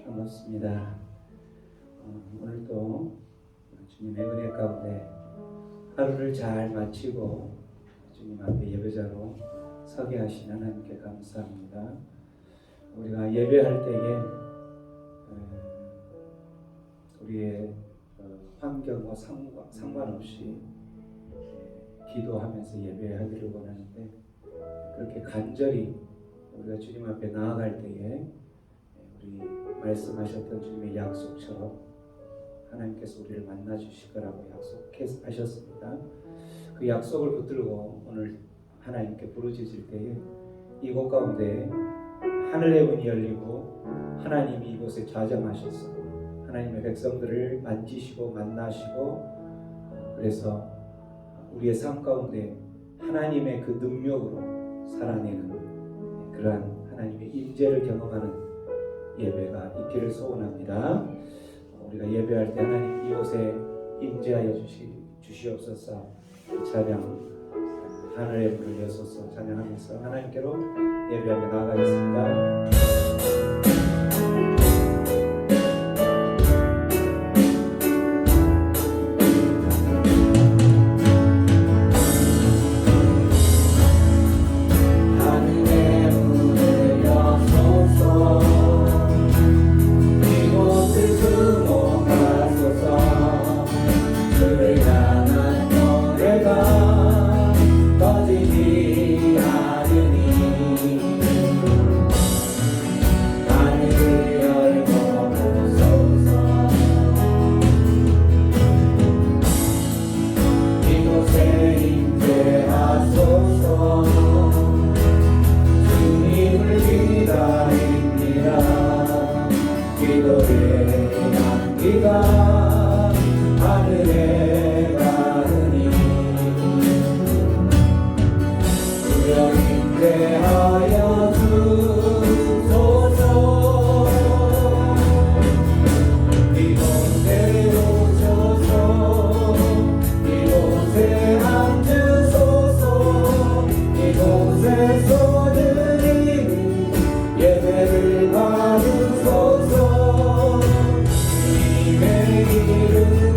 반갑습니다. 오늘도 주님의 은혜 가운데 하루를 잘 마치고 주님 앞에 예배자로 서게 하신 하나님께 감사합니다. 우리가 예배할 때에 우리의 환경과 상관없이 기도하면서 예배하기를 원하는데, 그렇게 간절히 우리가 주님 앞에 나아갈 때에 우리 말씀하셨던 주님의 약속처럼 하나님께서 우리를 만나 주실 거라고 약속하셨습니다. 그 약속을 붙들고 오늘 하나님께 부르짖을 때에 이곳 가운데 하늘의 문이 열리고 하나님이 이곳에 좌정하셔서 하나님의 백성들을 만지시고 만나시고, 그래서 우리의 삶 가운데 하나님의 그 능력으로 살아내는 그러한 하나님의 임재를 경험하는 예배가 있기를 소원합니다. 우리가 예배할 때 하나님 이곳에 임재하여 주시옵소서. 찬양, 하늘의 문을 여소서 찬양하면서 하나님께로 예배하며 나아가겠습니다. 예배를 받으소서. 주님의 이름이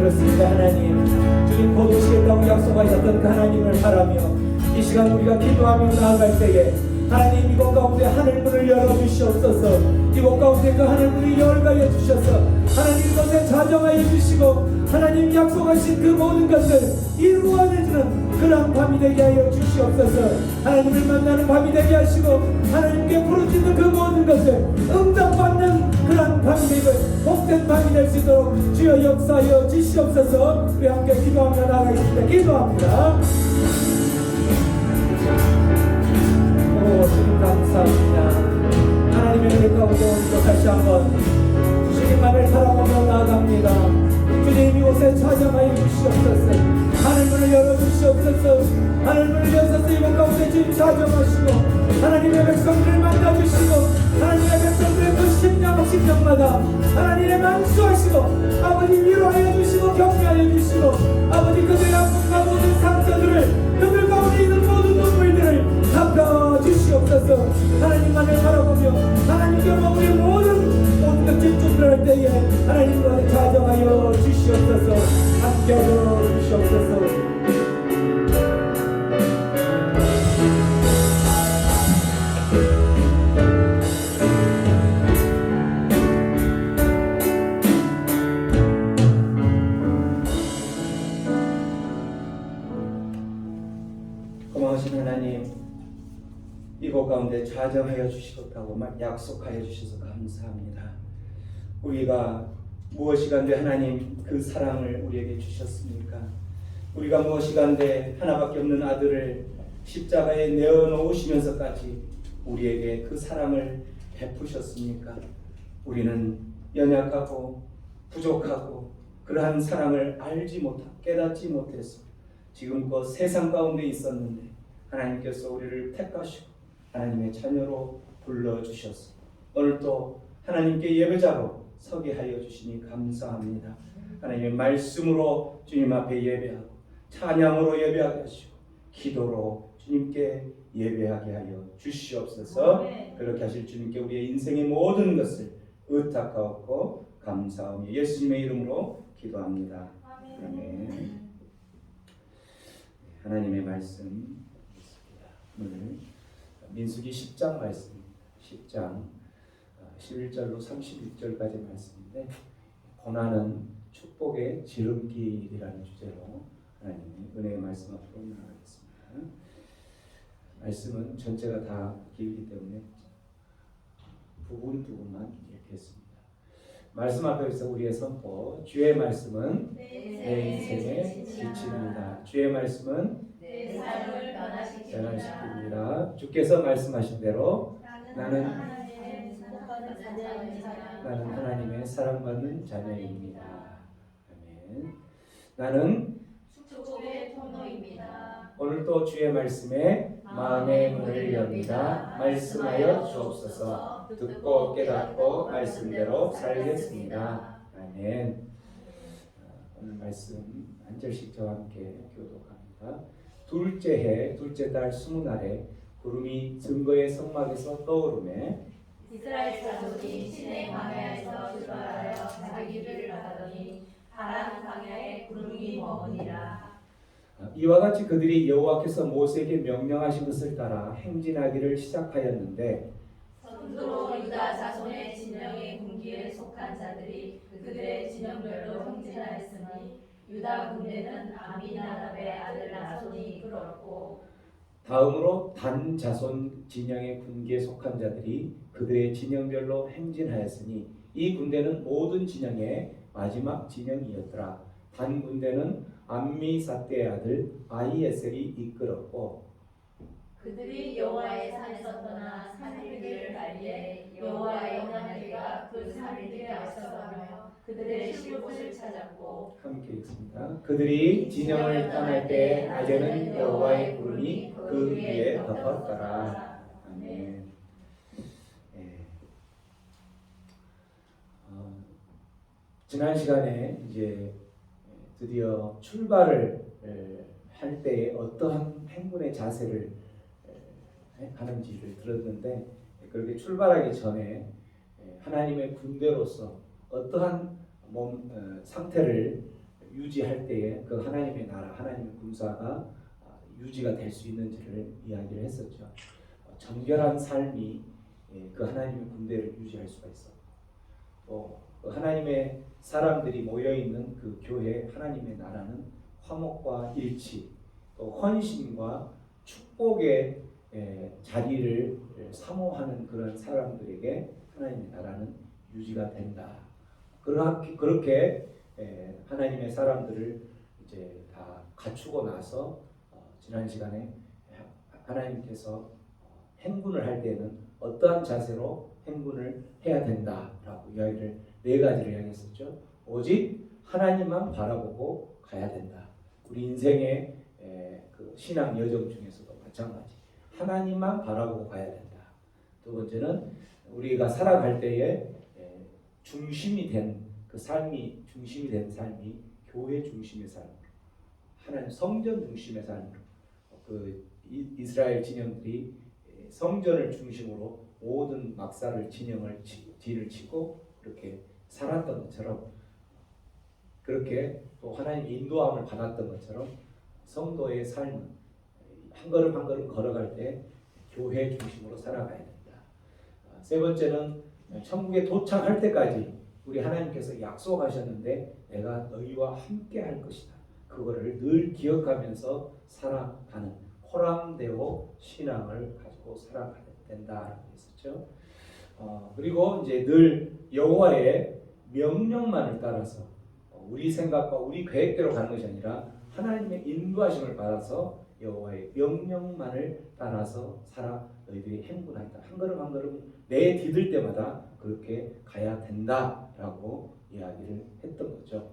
그렇습니다. 하나님, 주님 곧 오시겠다고 약속하셨던 그 하나님을 바라며 이 시간 우리가 기도하며 나아갈 때에 하나님 이곳 가운데 하늘문을 열어주시옵소서. 이곳 가운데 그 하늘문이 열가여 주셔서 하나님 이곳에 자정하여 주시고 하나님 약속하신 그 모든 것을 이루어내주는 그런 밤이 되게 하여 주시옵소서. 하나님을 만나는 밤이 되게 하시고 하나님께 부르짖는 그 모든 것을 응답받는 그런 밤이 되고 복된 밤이 될 수 있도록 주여 역사하여 주시옵소서. 우리 함께 기도하며 나아가겠습니다. 기도합니다. 주님 감사합니다. 하나님의 은혜 가운데 오늘도 다시 한번 주님만을 바라보며 나아갑니다. 주님 이곳에 찾아가여 주시옵소서. 하늘문을 열어주시옵소서. 하늘문을 여셔서 이곳 가운데 주님 찾아가시고 하나님의 백성들을 만나주시고 하나님의 백성들의 그 심령마다 하나님의 만수하시고 아버지 위로하여 주시고 격려하여 주시고 아버지 그들의 아픔과 모든 상처들을 그들 가운데 있는 모든 눈물들을 닦아 주시옵소서. 하나님만을 바라보며 하나님께로 우리 모든 것 집중을 할 때에 하나님과 자정하여 주시옵소서. 함께하여 주시옵소서. 고마우신 하나님, 이곳 가운데 좌정하여 주시겠다고 약속하여 주셔서 감사합니다. 우리가 무엇이간데 하나님 그 사랑을 우리에게 주셨습니까? 우리가 무엇이간데 하나밖에 없는 아들을 십자가에 내어놓으시면서까지 우리에게 그 사랑을 베푸셨습니까? 우리는 연약하고 부족하고 그러한 사랑을 알지 못하고 깨닫지 못해서 지금껏 세상 가운데 있었는데 하나님께서 우리를 택하시고 하나님의 자녀로 불러주셔서 오늘 또 하나님께 예배자로 서게 하여 주시니 감사합니다. 하나님의 말씀으로 주님 앞에 예배하고 찬양으로 예배하게 하시고 기도로 주님께 예배하게 하여 주시옵소서. 그렇게 하실 주님께 우리의 인생의 모든 것을 의탁하옵고 감사하며 예수님의 이름으로 기도합니다. 아멘. 하나님의 말씀 오늘 민수기 10장 말씀입니다. 10장 11절로 31절까지 말씀인데 고난은 축복의 지름길이라는 주제로 하나님의 은혜의 말씀 앞으로 나가겠습니다. 말씀은 전체가 다 길기 때문에 부분만 읽겠습니다. 말씀 앞에서 우리의 선포, 주의 말씀은 내 인생의 빛입니다. 주의 말씀은 내 삶을 변화시킵니다. 주께서 말씀하신 대로 나는 하나님의 사랑받는 자녀입니다. 아멘. 나는 축복의 통로입니다. 오늘도 주의 말씀에 마음의 문을 엽니다. 말씀하여 주옵소서. 듣고 깨닫고 말씀대로 살겠습니다. 아멘. 오늘 말씀 한 절씩 저와 함께 교독합니다. 둘째 해 둘째 달 20날에 구름이 증거의 성막에서 떠오르매 이스라엘 자손이 시내 광야에서 출발하여 자기 길을 가더니 파란 광야에 구름이 머무니라. 이와 같이 그들이 여호와께서 모세에게 명령하신 것을 따라 행진하기를 시작하였는데 서둘러 유다 자손의 진영의 군기에 속한 자들이 그들의 진영별로 행진하였으니 유다 군대는 아미나답의 아들 나손이 이끌었고 다음으로 단 자손 진영의 군기에 속한 자들이 그들의 진영별로 행진하였으니 이 군대는 모든 진영의 마지막 진영이었더라. 단 군대는 암미사대의 아들 아히에셀이 이끌었고 그들이 여호와의 산에서 떠나 산길을 갈리에 여호와의 영향계가 그 산길에 앞서가며 그들의 쉴 곳을 찾았고 함께 읽습니다. 그들이 진영을 떠날 때 낮에는 여호와의 구름이 그 위에 덮었더라. 아멘. 지난 시간에 이제 드디어 출발을 할 때에 어떠한 행군의 자세를 하는지를 들었는데 그렇게 출발하기 전에 하나님의 군대로서 어떠한 몸 상태를 유지할 때에 그 하나님의 나라, 하나님의 군사가 유지가 될 수 있는지를 이야기를 했었죠. 정결한 삶이 그 하나님의 군대를 유지할 수가 있어. 또 그 하나님의 사람들이 모여 있는 그 교회, 하나님의 나라는 화목과 일치, 또 헌신과 축복의 자리를 사모하는 그런 사람들에게 하나님의 나라는 유지가 된다. 그렇게 하나님의 사람들을 이제 다 갖추고 나서 지난 시간에 하나님께서 행군을 할 때는 어떠한 자세로 행군을 해야 된다라고 이야기를 네 가지를 이야기했었죠. 오직 하나님만 바라보고 가야 된다. 우리 인생의 그 신앙 여정 중에서도 마찬가지. 하나님만 바라보고 가야 된다. 두 번째는 우리가 살아갈 때에 중심이 된 그 삶이 중심이 된 삶이 교회 중심의 삶, 하나님 성전 중심의 삶. 그 이스라엘 진영들이 성전을 중심으로 모든 막사를 진영을 뒤를 치고 그렇게 살았던 것처럼, 그렇게 또 하나님의 인도함을 받았던 것처럼 성도의 삶은 한 걸음 한 걸음 걸어갈 때 교회 중심으로 살아가야 된다. 세 번째는 천국에 도착할 때까지 우리 하나님께서 약속하셨는데 내가 너희와 함께 할 것이다. 그거를 늘 기억하면서 살아가는 호람되어 신앙을 가지고 살아가야 된다라고 했었죠. 그리고 이제 늘 여호와의 명령만을 따라서 우리 생각과 우리 계획대로 가는 것이 아니라 하나님의 인도하심을 받아서 여호와의 명령만을 따라서 살아 너희들이 행군한다. 한 걸음 한 걸음 내 디딜 때마다 그렇게 가야 된다라고 이야기를 했던 거죠.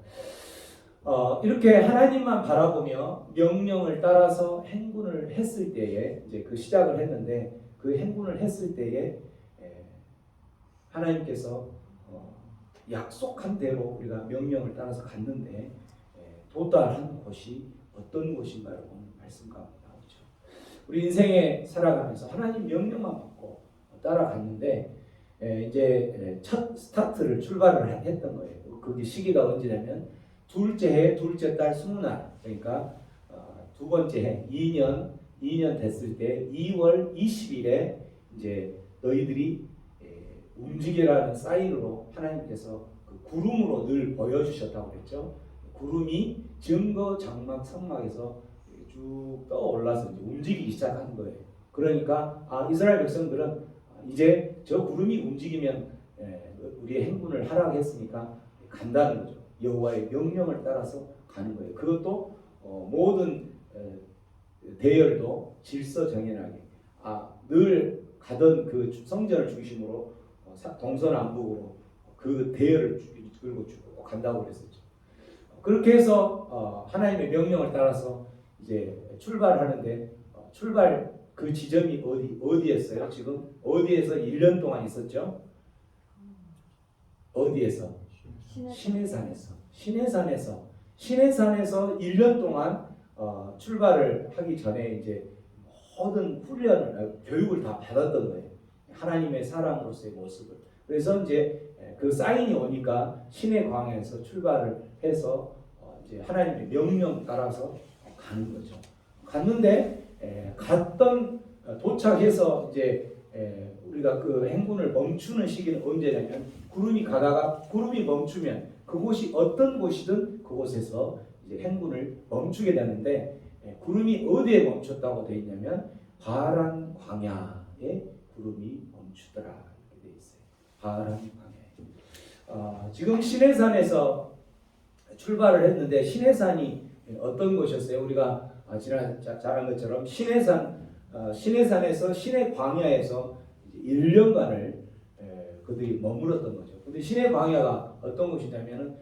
이렇게 하나님만 바라보며 명령을 따라서 행군을 했을 때에 이제 그 시작을 했는데, 그 행군을 했을 때에 하나님께서 약속한 대로 우리가 명령을 따라서 갔는데 도달한 곳이 어떤 곳인가요? 오늘 말씀 가운데 나오죠. 우리 인생에 살아가면서 하나님 명령만 받고 따라갔는데 이제 첫 스타트를 출발을 했던 거예요. 그게 시기가 언제냐면 둘째 해 둘째 달 20날, 그러니까 두 번째 해 2년 됐을 때 2월 20일에 이제 너희들이 움직이라는 사인으로 하나님께서 그 구름으로 늘 보여주셨다고 그랬죠. 구름이 증거 장막 선막에서 쭉 떠올라서 이제 움직이기 시작한 거예요. 그러니까 이스라엘 백성들은 이제 저 구름이 움직이면 우리의 행군을 하라고 했으니까 간다는 거죠. 여호와의 명령을 따라서 가는 거예요. 그것도 모든 대열도 질서정연하게 늘 가던 그 성전을 중심으로 동서남북으로 그 대열을 끌고 쭉 간다고 그랬었죠. 그렇게 해서 하나님의 명령을 따라서 이제 출발하는데 출발 그 지점이 어디였어요? 지금 어디에서 1년 동안 있었죠? 어디에서? 시내산에서 1년 동안 출발을 하기 전에 이제 모든 훈련을 교육을 다 받았던 거예요. 하나님의 사람으로서의 모습을. 그래서 이제 그 사인이 오니까 시내 광야에서 출발을 해서 이제 하나님의 명령 따라서 가는 거죠. 갔는데 도착해서 이제 우리가 그 행군을 멈추는 시기는 언제냐면 구름이 멈추면 그곳이 어떤 곳이든 그곳에서 이제 행군을 멈추게 되는데 구름이 어디에 멈췄다고 되어 있냐면 바란 광야에 구름이 멈추더라 이렇게 되어 있어요. 바란 광야에. 지금 시내산에서 출발을 했는데 시내산이 어떤 곳이었어요? 우리가 지난 잘한 것처럼 시내산에서 시내 광야에서 1년간을 그들이 머물렀던 거죠. 근데 시내 광야가 어떤 곳이냐면은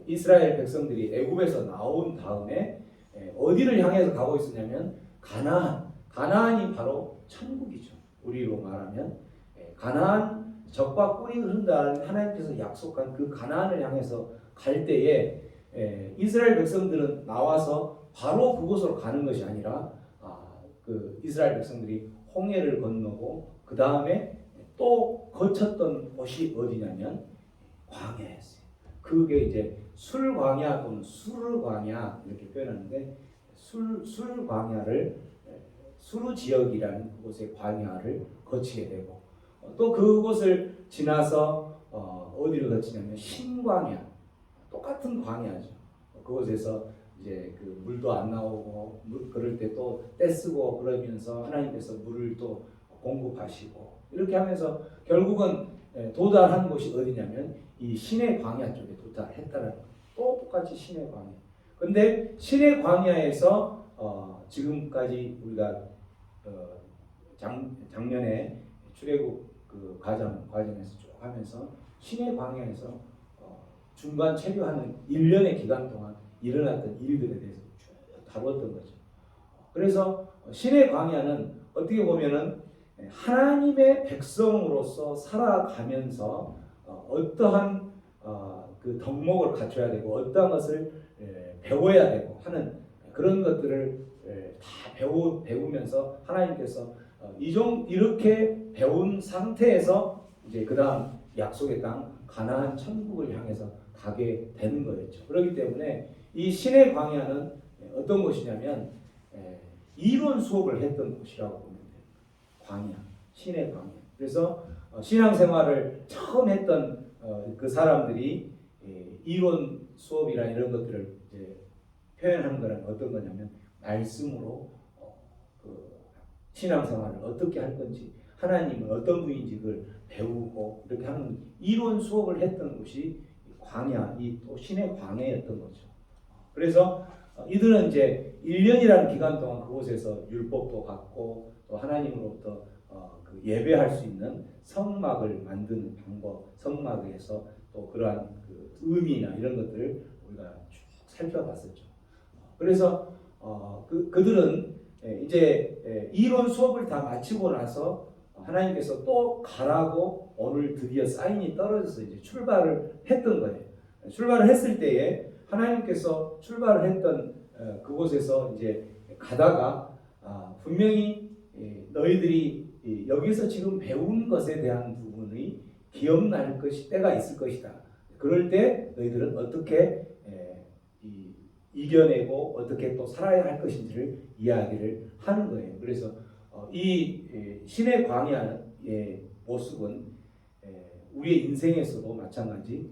이스라엘 백성들이 애굽에서 나온 다음에 어디를 향해서 가고 있었냐면 가나안이 바로 천국이죠. 우리로 말하면 가나안 젖과 꿀이 흐른다는 하나님께서 약속한 그 가나안을 향해서 갈 때에 이스라엘 백성들은 나와서 바로 그곳으로 가는 것이 아니라 그 이스라엘 백성들이 홍해를 건너고 그 다음에 또 거쳤던 곳이 어디냐면 광야였어요. 그게 이제 술 광야 또는 수르 광야 이렇게 표현하는데 술 광야를 수르 지역이라는 그곳의 광야를 거치게 되고 또 그곳을 지나서 어디를 거치냐면 신광야 똑같은 광야죠. 그곳에서 이제 그 물도 안 나오고 그럴 때 또 떼쓰고 그러면서 하나님께서 물을 또 공급하시고 이렇게 하면서 결국은 도달한 곳이 어디냐면 이 신의 광야 쪽에 도달했다는 거예요. 또 똑같이 신의 광야. 근데 신의 광야에서 지금까지 우리가 작년에 출애굽 그 과정에서 쭉 하면서 신의 광야에서 중간 체류하는 1년의 기간 동안 일어났던 일들에 대해서 쭉 다뤘던 거죠. 그래서 신의 광야는 어떻게 보면은 하나님의 백성으로서 살아가면서 어떠한 그 덕목을 갖춰야 되고 어떠한 것을 배워야 되고 하는 그런 것들을 다 배우면서 하나님께서 이렇게 배운 상태에서 이제 그 다음 약속의 땅 가나안 천국을 향해서 가게 되는 거였죠. 그렇기 때문에 이 신의 광야는 어떤 곳이냐면 이론 수업을 했던 곳이라고 보면 돼요. 광야, 신의 광야. 그래서 신앙생활을 처음 했던 그 사람들이 이론 수업이나 이런 것들을 이제 표현하는 거는 어떤 거냐면 말씀으로 그 신앙생활을 어떻게 할 건지 하나님은 어떤 분인지 그걸 배우고 이렇게 하는 이론 수업을 했던 곳이 광야, 이 또 신의 광야였던 거죠. 그래서 이들은 이제 1년이라는 기간 동안 그곳에서 율법도 갖고 또 하나님으로부터 그 예배할 수 있는 성막을 만드는 방법, 성막에서 또 그러한 그 의미나 이런 것들을 우리가 쭉 살펴봤었죠. 그래서 그들은 이제 이론 수업을 다 마치고 나서 하나님께서 또 가라고 오늘 드디어 사인이 떨어져서 이제 출발을 했던 거예요. 출발을 했을 때에 하나님께서 출발을 했던 그곳에서 이제 가다가 분명히 너희들이 여기서 지금 배운 것에 대한 부분이 기억날 때가 있을 것이다. 그럴 때 너희들은 어떻게 이겨내고 어떻게 또 살아야 할 것인지를 이야기를 하는 거예요. 그래서 이 신의 광야의 모습은 우리의 인생에서도 마찬가지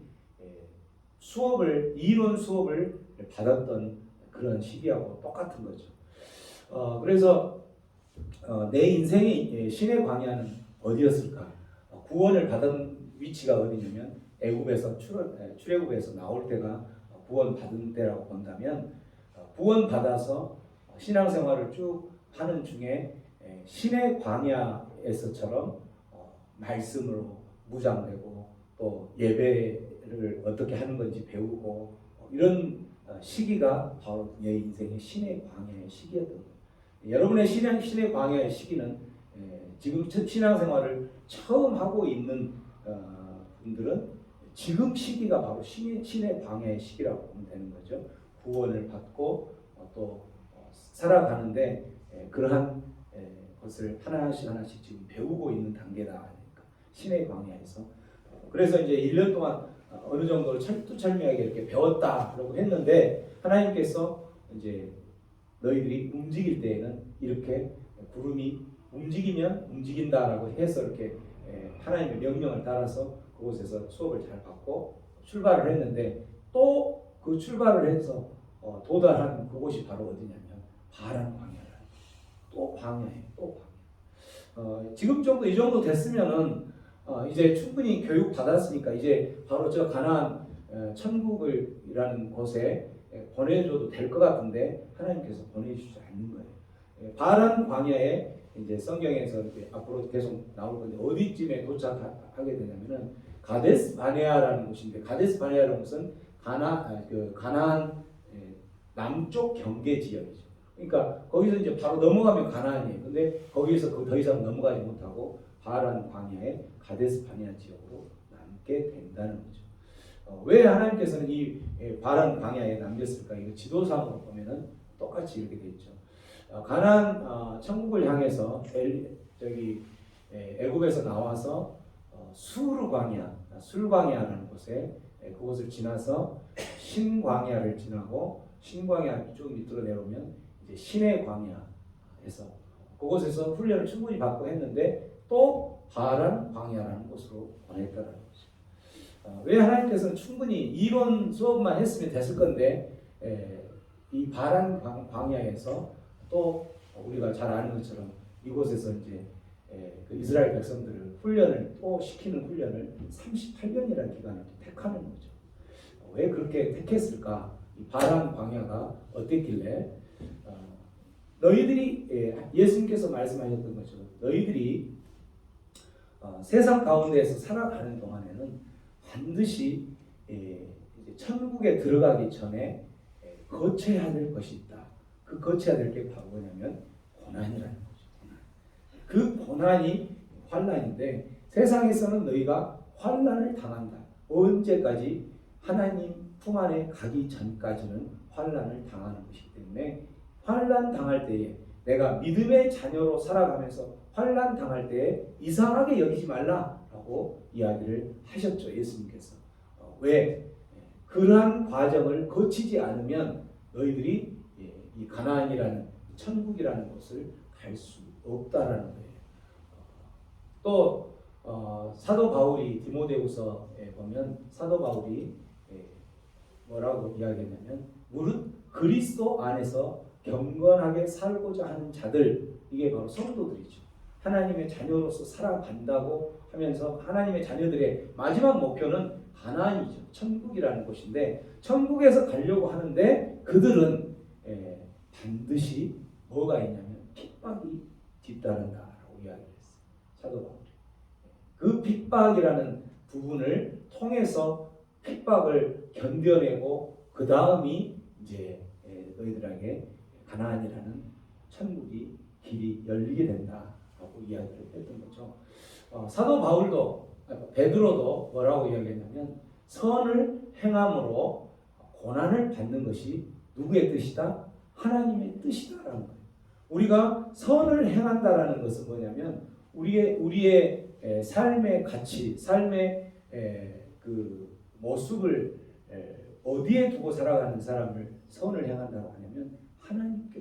이론 수업을 받았던 그런 시기하고 똑같은 거죠. 그래서 내 인생의 신의 광야는 어디였을까? 구원을 받은 위치가 어디냐면 애굽에서 출애굽에서 나올 때가 구원 받은 때라고 본다면 구원 받아서 신앙생활을 쭉 하는 중에 신의 광야에서처럼 말씀으로 무장되고 또 예배를 어떻게 하는 건지 배우고 이런 시기가 바로 내 인생의 신의 광야의 시기였던 거예요. 여러분의 신의 광야의 시기는 지금 신앙생활을 처음 하고 있는 분들은 지금 시기가 바로 신의 광야의 시기라고 보면 되는 거죠. 구원을 받고 또 살아가는데 그러한 것을 하나씩 지금 배우고 있는 단계다. 그러니까 신의 광야에서 그래서 이제 1년 동안 어느 정도 철두철미하게 이렇게 배웠다라고 했는데 하나님께서 이제 너희들이 움직일 때에는 이렇게 구름이 움직이면 움직인다라고 해서 이렇게 하나님의 명령을 따라서 그곳에서 수업을 잘 받고 출발을 했는데 또 그 출발을 해서 도달한 그곳이 바로 어디냐면 바란 광야라. 또 광야예요. 또 광야. 지금 정도 이 정도 됐으면은 이제 충분히 교육 받았으니까 이제 바로 저 가나안 천국이라는 곳에 보내줘도 될 것 같은데 하나님께서 보내주지 않는 거예요. 바란 광야에 이제 성경에서 이제 앞으로 계속 나올 건데 어디쯤에 도착하게 되냐면은 가데스 바네아라는 곳인데 가데스 바네아라는 곳은 가나안 남쪽 경계 지역이죠. 그러니까 거기서 이제 바로 넘어가면 가나안이에요. 근데 거기서 더 이상 넘어가지 못하고 바란 광야의 가데스 바네아 지역으로 남게 된다는 거죠. 왜 하나님께서는 이 바란 광야에 남겼을까? 이거 지도상으로 보면은 똑같이 이렇게 돼 있죠. 가나안 천국을 향해서 애굽에서 나와서 수르 광야, 술광야라는 곳에 그곳을 지나서 신광야를 지나고 신광야 쭉 밑으로 내려오면 이제 신의 광야에서 그곳에서 훈련을 충분히 받고 했는데 또 바란 광야라는 곳으로 보냈다는 거죠. 왜 하나님께서는 충분히 이론 수업만 했으면 됐을 건데 이 바란 광야에서 또 우리가 잘 아는 것처럼 이곳에서 이제 그 이스라엘 백성들을 훈련을 또 시키는 훈련을 38년이라는 기간을 택하는 거죠. 왜 그렇게 택했을까? 이 바란 광야가 어땠길래 너희들이 예수님께서 말씀하셨던 거죠. 너희들이 세상 가운데에서 살아가는 동안에는 반드시 이제 천국에 들어가기 전에 거쳐야 될 것이 있다. 그 거쳐야 될 게 바로 뭐냐면 고난이라는 거죠. 그 고난이 환난인데 세상에서는 너희가 환난을 당한다. 언제까지? 하나님 품 안에 가기 전까지는 환난을 당하는 것이기 때문에 환난 당할 때에 내가 믿음의 자녀로 살아가면서 환난 당할 때에 이상하게 여기지 말라라고 이야기를 하셨죠. 예수님께서. 왜? 그러한 과정을 거치지 않으면 너희들이 이 가나안이라는 천국이라는 곳을 갈 수 없다라는 거예요. 또 사도 바울이 디모데후서에 보면 사도 바울이 뭐라고 이야기했냐면 무릇 그리스도 안에서 경건하게 살고자 하는 자들, 이게 바로 성도들이죠. 하나님의 자녀로서 살아간다고 하면서 하나님의 자녀들의 마지막 목표는 가나안이죠. 천국이라는 곳인데 천국에서 가려고 하는데 그들은 반드시 뭐가 있냐면 핍박이 뒤따른다라고 이야기를 했어요. 사도 바울이. 그 핍박이라는 부분을 통해서 핍박을 견뎌내고 그 다음이 이제 너희들에게 가나안이라는 천국이 길이 열리게 된다라고 이야기를 했던 거죠. 사도 바울도 베드로도 뭐라고 이야기했냐면 선을 행함으로 고난을 받는 것이 누구의 뜻이다? 하나님의 뜻이다라는 거예요. 우리가 선을 행한다라는 것은 뭐냐면 우리의 삶의 가치, 삶의 그 모습을 어디에 두고 살아가는 사람을 선을 행한다고 하냐면 하나님께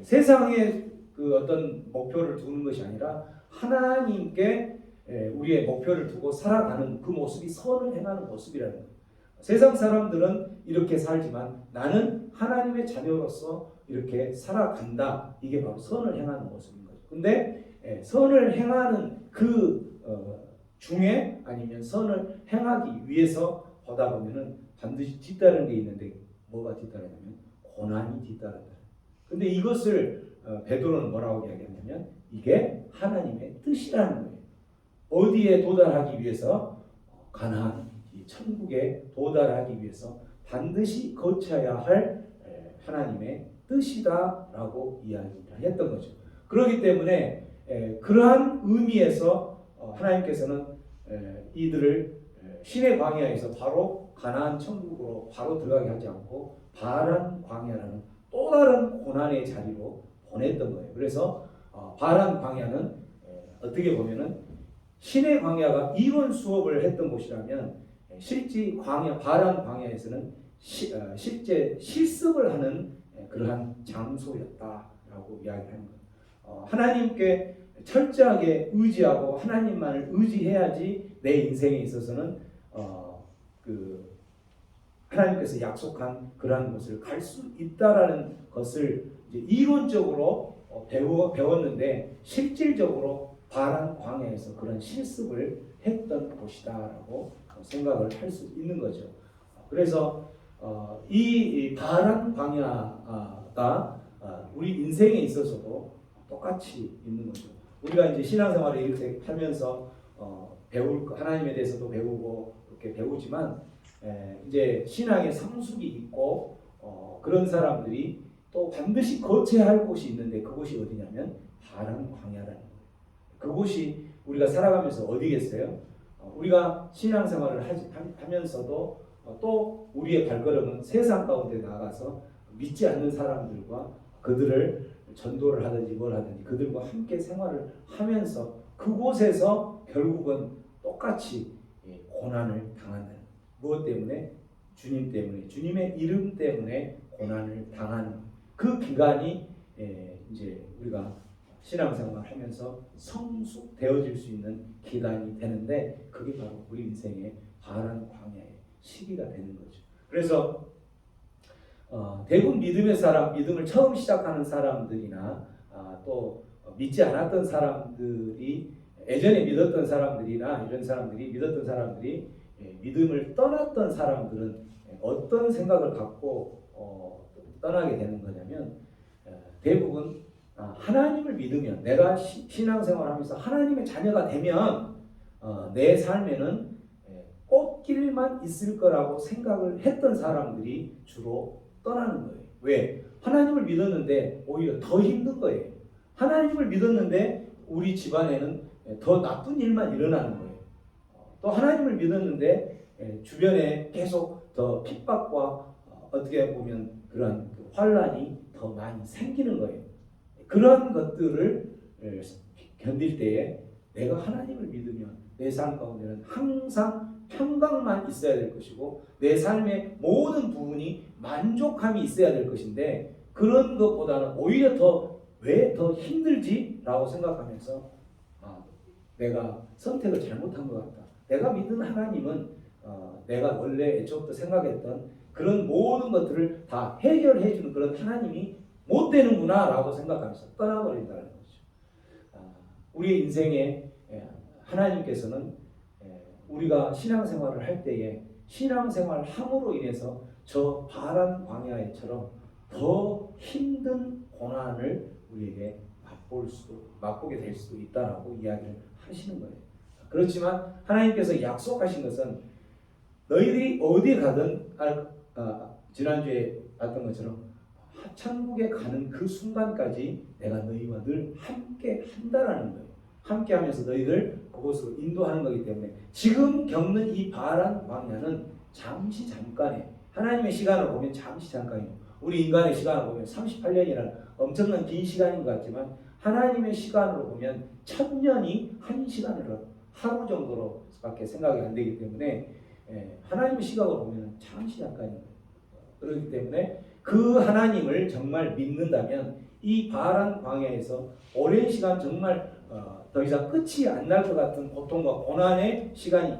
세상에 그 어떤 목표를 두는 것이 아니라 하나님께 우리의 목표를 두고 살아가는 그 모습이 선을 행하는 모습이라는 거예요. 세상 사람들은 이렇게 살지만 나는 하나님의 자녀로서 이렇게 살아간다. 이게 바로 선을 행하는 모습인 거죠. 근데 선을 행하는 그 중에 아니면 선을 행하기 위해서 보다 보면은 반드시 뒤따르는 게 있는데 뭐가 뒤따르냐면 고난이 뒤따른다. 근데 이것을 베드로는 뭐라고 이야기하냐면 이게 하나님의 뜻이라는 거예요. 어디에 도달하기 위해서? 가나안, 이 천국에 도달하기 위해서 반드시 거쳐야 할 하나님의 뜻이다라고 이야기를 했던 거죠. 그렇기 때문에 그러한 의미에서 하나님께서는 이들을 신의 광야에서 바로 가나안 천국으로 바로 들어가게 하지 않고 바란 광야라는 또 다른 고난의 자리로 보냈던 거예요. 그래서 바란 광야는 어떻게 보면은 신의 광야가 이론 수업을 했던 곳이라면 실제 바란 광야에서는 실제 실습을 하는 그러한 장소였다라고 이야기하는 거예요. 하나님께 철저하게 의지하고 하나님만을 의지해야지 내 인생에 있어서는 그 하나님께서 약속한 그러한 곳을 갈 수 있다라는 것을 이제 이론적으로 배웠는데 실질적으로 바란 광야에서 그런 실습을 했던 곳이다라고 생각을 할 수 있는 거죠. 그래서 이 바란 광야가 우리 인생에 있어서도 똑같이 있는 거죠. 우리가 이제 신앙생활을 이렇게 하면서 하나님에 대해서도 배우고 이렇게 배우지만 이제 신앙의 성숙이 있고 그런 사람들이 또 반드시 거쳐야 할 곳이 있는데 그곳이 어디냐면 바란 광야라는 거예요. 그곳이 우리가 살아가면서 어디겠어요? 우리가 신앙생활을 하면서도 또 우리의 발걸음은 세상 가운데 나가서 믿지 않는 사람들과 그들을 전도를 하든지 뭘 하든지 그들과 함께 생활을 하면서 그곳에서 결국은 똑같이 고난을 당한다는 거예요. 무엇 때문에? 주님 때문에, 주님의 이름 때문에 고난을 당하는 그 기간이 이제 우리가 신앙생활하면서 성숙되어질 수 있는 기간이 되는데, 그게 바로 우리 인생의 바란 광야의 시기가 되는 거죠. 그래서 대부분 믿음의 사람, 믿음을 처음 시작하는 사람들이나 또 믿지 않았던 사람들이, 예전에 믿었던 사람들이나 이런 사람들이, 믿었던 사람들이 믿음을 떠났던 사람들은 어떤 생각을 갖고 떠나게 되는 거냐면, 대부분 하나님을 믿으면, 내가 신앙생활하면서 하나님의 자녀가 되면 내 삶에는 꽃길만 있을 거라고 생각을 했던 사람들이 주로 떠나는 거예요. 왜? 하나님을 믿었는데 오히려 더 힘든 거예요. 하나님을 믿었는데 우리 집안에는 더 나쁜 일만 일어나는 거예요. 또 하나님을 믿었는데 주변에 계속 더 핍박과 어떻게 보면 그런 환란이 더 많이 생기는 거예요. 그런 것들을 견딜 때에 내가 하나님을 믿으면 내 삶 가운데는 항상 평강만 있어야 될 것이고, 내 삶의 모든 부분이 만족함이 있어야 될 것인데, 그런 것보다는 오히려 왜 더 힘들지? 라고 생각하면서 내가 선택을 잘못한 것 같다. 내가 믿는 하나님은 내가 원래 애초부터 생각했던 그런 모든 것들을 다 해결해 주는 그런 하나님이 못 되는구나 라고 생각하면서 떠나버린다는 거죠. 우리의 인생에 하나님께서는 우리가 신앙생활을 할 때에 신앙생활 함으로 인해서 저 바란 광야에처럼 더 힘든 고난을 우리에게 맛보게 될 수도 있다라고 이야기를 하시는 거예요. 그렇지만 하나님께서 약속하신 것은 너희들이 어디 가든 지난주에 봤던 것처럼 천국에 가는 그 순간까지 내가 너희와 늘 함께 한다라는 거예요. 함께 하면서 너희들 그곳으로 인도하는 거기 때문에 지금 겪는 이 바란 광야는 잠시 잠깐의, 하나님의 시간을 보면 잠시 잠깐이에요. 우리 인간의 시간을 보면 38년이라는 엄청난 긴 시간인 것 같지만, 하나님의 시간으로 보면 1000년이 한 시간으로, 하루 정도로밖에 생각이 안 되기 때문에 하나님의 시각으로 보면 잠시 잠깐인 거예요. 그렇기 때문에 그 하나님을 정말 믿는다면 이 바란 광야에서 오랜 시간 정말 더 이상 끝이 안 날 것 같은 고통과 고난의 시간이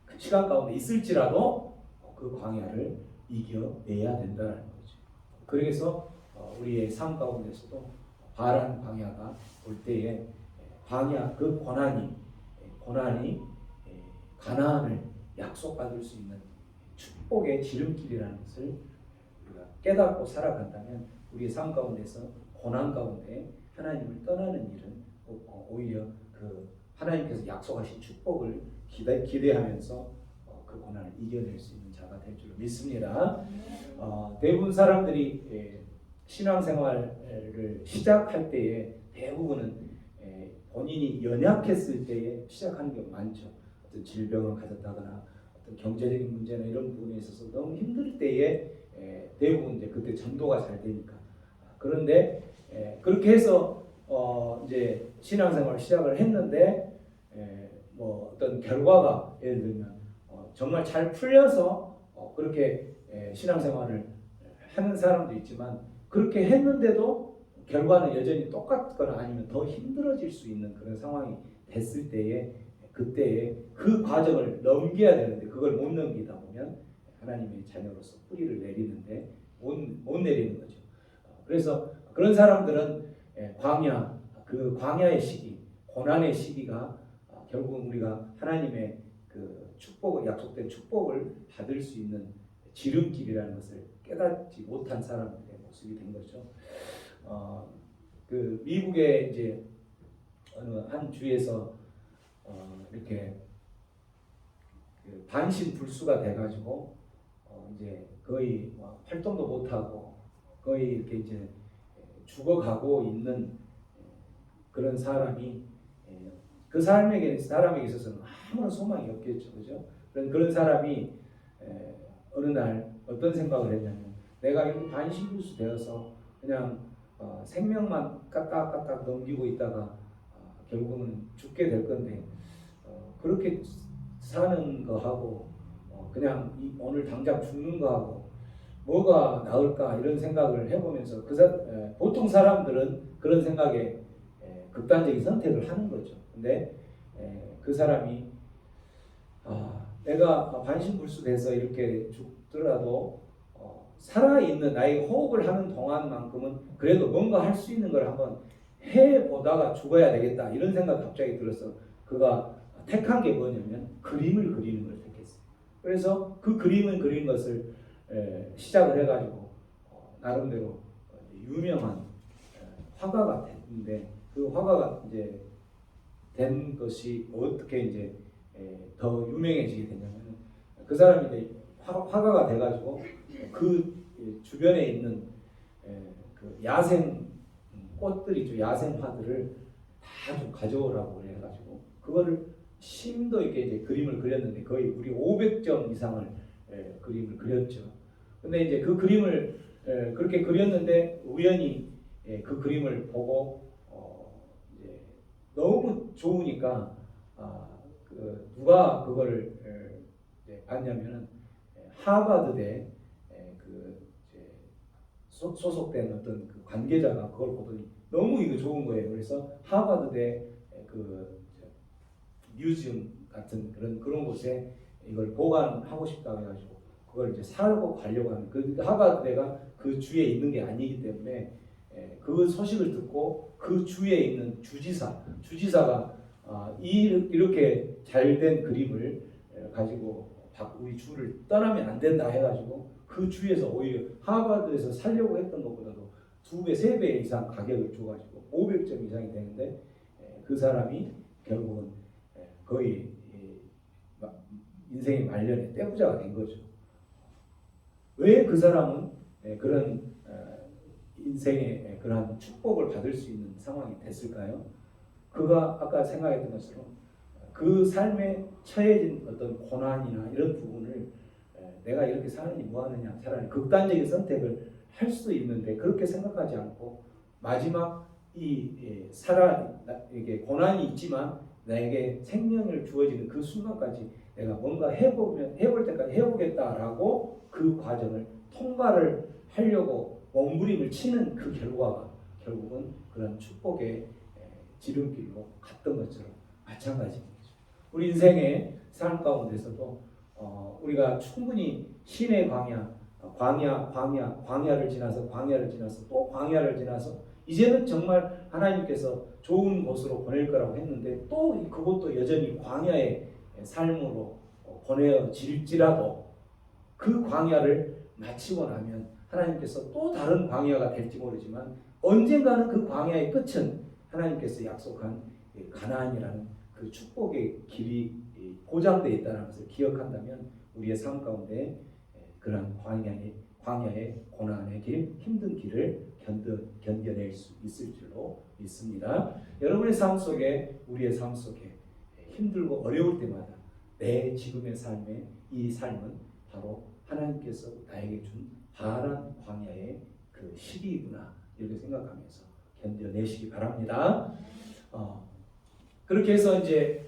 그 시간 가운데 있을지라도 그 광야를 이겨내야 된다는 거죠. 그래서 우리의 삶 가운데서도 바란 광야가 올 때에 광야, 그 고난이 가나안을 약속받을 수 있는 축복의 지름길이라는 것을 우리가 깨닫고 살아간다면, 우리의 삶 가운데서 고난 가운데 하나님을 떠나는 일은 없고, 오히려 그 하나님께서 약속하신 축복을 기대하면서 그 고난을 이겨낼 수 있는 자가 될 줄 믿습니다. 대부분 사람들이 신앙생활을 시작할 때에 대부분은 본인이 연약했을 때에 시작하는 게 많죠. 어떤 질병을 가졌다거나 어떤 경제적인 문제나 이런 부분에 있어서 너무 힘들 때에 대부분 이제 그때 전도가 잘 되니까. 그런데 그렇게 해서 이제 신앙생활을 시작을 했는데 뭐 어떤 결과가, 예를 들면 정말 잘 풀려서 그렇게 신앙생활을 하는 사람도 있지만, 그렇게 했는데도 결과는 여전히 똑같거나 아니면 더 힘들어질 수 있는 그런 상황이 됐을 때에, 그때에 그 과정을 넘겨야 되는데 그걸 못 넘기다 보면 하나님의 자녀로서 뿌리를 내리는데 못 내리는 거죠. 그래서 그런 사람들은 그 광야의 시기, 고난의 시기가 결국 우리가 하나님의 그 축복을, 약속된 축복을 받을 수 있는 지름길이라는 것을 깨닫지 못한 사람들의 모습이 된 거죠. 그 미국의 이제 어느 한 주에서 이렇게 그 반신불수가 돼가지고 이제 거의 활동도 못하고 거의 이렇게 이제 죽어가고 있는 그런 사람이, 그 사람에게 있어서는 아무런 소망이 없겠죠, 그죠? 그런 사람이 어느 날 어떤 생각을 했냐면, 내가 이렇게 반신불수 되어서 그냥 생명만 까딱까딱 넘기고 있다가 결국은 죽게 될 건데 그렇게 사는 거하고 그냥 오늘 당장 죽는 거하고 뭐가 나을까 이런 생각을 해보면서 보통 사람들은 그런 생각에 극단적인 선택을 하는 거죠. 근데 그 사람이 내가 반신불수돼서 이렇게 죽더라도 살아있는 나의 호흡을 하는 동안만큼은 그래도 뭔가 할 수 있는 걸 한번 해보다가 죽어야 되겠다 이런 생각 갑자기 들어서 그가 택한 게 뭐냐면 그림을 그리는 걸 택했어요. 그래서 그 그림을 그린 것을 시작을 해가지고 나름대로 유명한 화가가 됐는데 그 화가가 이제 된 것이 어떻게 이제 더 유명해지게 되냐면 그 사람이 이제 화가가 돼가지고 그 주변에 있는 그 야생 꽃들 있죠. 야생 화들을 다 좀 가져오라고 해가지고 그거를 심도 있게 이제 그림을 그렸는데 거의 우리 500점 이상을 그림을 그렸죠. 근데 이제 그 그림을 그렇게 그렸는데 우연히 그 그림을 보고 이제 너무 좋으니까 누가 그거를 봤냐면은 하버드대 그 소속된 어떤 그 관계자가 그걸 보더니 너무 이거 좋은 거예요. 그래서 하버드대 그 뮤지엄 같은 그런 곳에 이걸 보관하고 싶다고 해가지고 그걸 이제 사고 가려고 하는 그 하버드대가 그 주에 있는 게 아니기 때문에 그 소식을 듣고 그 주에 있는 주지사가 이렇게 잘된 그림을 가지고 우리 주를 떠나면 안 된다 해가지고 그 주에서 오히려 하버드에서 살려고 했던 것보다도 2배, 3배 이상 가격을 줘가지고 500점 이상이 되는데 그 사람이 결국은 거의 인생의 말년에 떼부자가 된 거죠. 왜 그 사람은 그런 인생의 그러한 축복을 받을 수 있는 상황이 됐을까요? 그가 아까 생각했던 것처럼 그 삶에 처해진 어떤 고난이나 이런 부분을 내가 이렇게 사느니 뭐하느냐 차라리 극단적인 선택을 할 수 있는데 그렇게 생각하지 않고 마지막 이게 고난이 있지만 나에게 생명을 주어지는 그 순간까지 내가 뭔가 해볼 때까지 해보겠다라고 그 과정을 통과를 하려고 몸부림을 치는 그 결과가 결국은 그런 축복의 지름길로 갔던 것처럼 마찬가지입니다. 우리 인생의 삶 가운데서도 우리가 충분히 신의 광야를 지나서 또 광야를 지나서 이제는 정말 하나님께서 좋은 곳으로 보낼 거라고 했는데 또 그것도 여전히 광야의 삶으로 보내어질지라도 그 광야를 마치고 나면 하나님께서 또 다른 광야가 될지 모르지만 언젠가는 그 광야의 끝은 하나님께서 약속한 가나안이라는 그 축복의 길이 보장되어 있다는 것을 기억한다면 우리의 삶 가운데 그런 광야의 고난의 길, 힘든 길을 견뎌낼 수 있을 줄로 믿습니다. 여러분의 삶 속에 우리의 삶 속에 힘들고 어려울 때마다 내 지금의 삶의 이 삶은 바로 하나님께서 나에게 준 파란 광야의 그 시기이구나 이렇게 생각하면서 견뎌내시기 바랍니다. 그렇게 해서 이제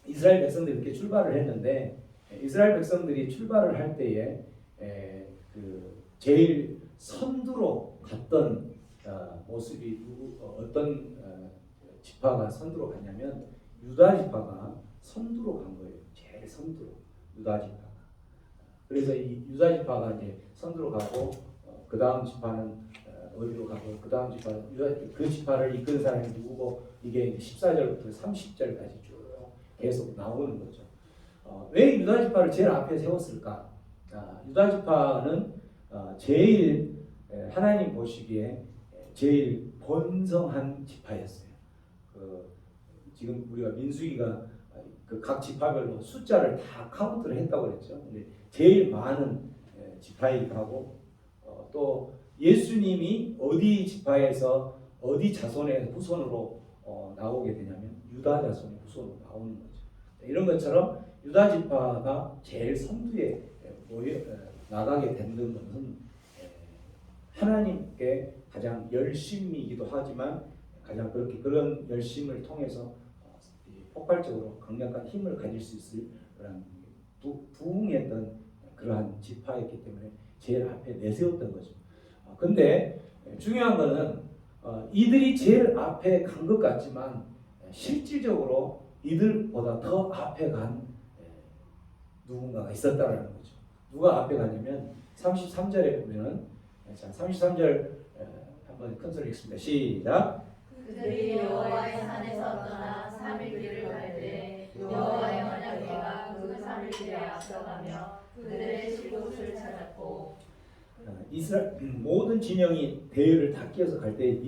이스라엘 백성들이 이렇게 출발을 했는데 이스라엘 백성들이 출발을 할 때에 그 제일 선두로 갔던 모습이 어떤 지파가 선두로 갔냐면 유다 지파가 선두로 간 거예요. 제일 선두로 유다 지파가. 그래서 이 유다 지파가 이제 선두로 가고 그 다음 지파는 어디로 가고 그 다음 지파는 그 지파를 이끈 사람이 누구고 이게 14절부터 30절까지 쭉 계속 나오는 거죠. 왜 유다 지파를 제일 앞에 세웠을까? 유다 지파는 제일 하나님 보시기에 제일 번성한 지파였어요. 지금 우리가 민수기가 그 각 지파별로 숫자를 다 카운트를 했다고 그랬죠. 근데 제일 많은 지파이기도 하고 또 예수님이 어디 지파에서 어디 자손의 후손으로 나오게 되냐면 유다 자손의 후손으로 나오는 거죠. 이런 것처럼 유다 지파가 제일 선두에 나가게 된 것은 하나님께 가장 열심이기도 하지만 가장 그런 열심을 통해서 폭발적으로 강력한 힘을 가질 수 있을 그런 부흥했던 그러한 지파였기 때문에 제일 앞에 내세웠던 거죠. 근데 중요한 거는 이들이 제일 앞에 간 것 같지만 실질적으로 이들보다 더 앞에 간 누군가가 있었다라는 거죠. 누가 앞에 가냐면 33절에 보면은, 자 33절 한번 큰 소리 읽습니다. 시작. 그들이 여호와의 산에서 떠나 3일 길을 갈 때 여호와의 언약궤가 그 3일 길에 앞서가며 그들의 쉴 곳을 찾았고, 모든 진영이 대열을 다 끼어서 갈 때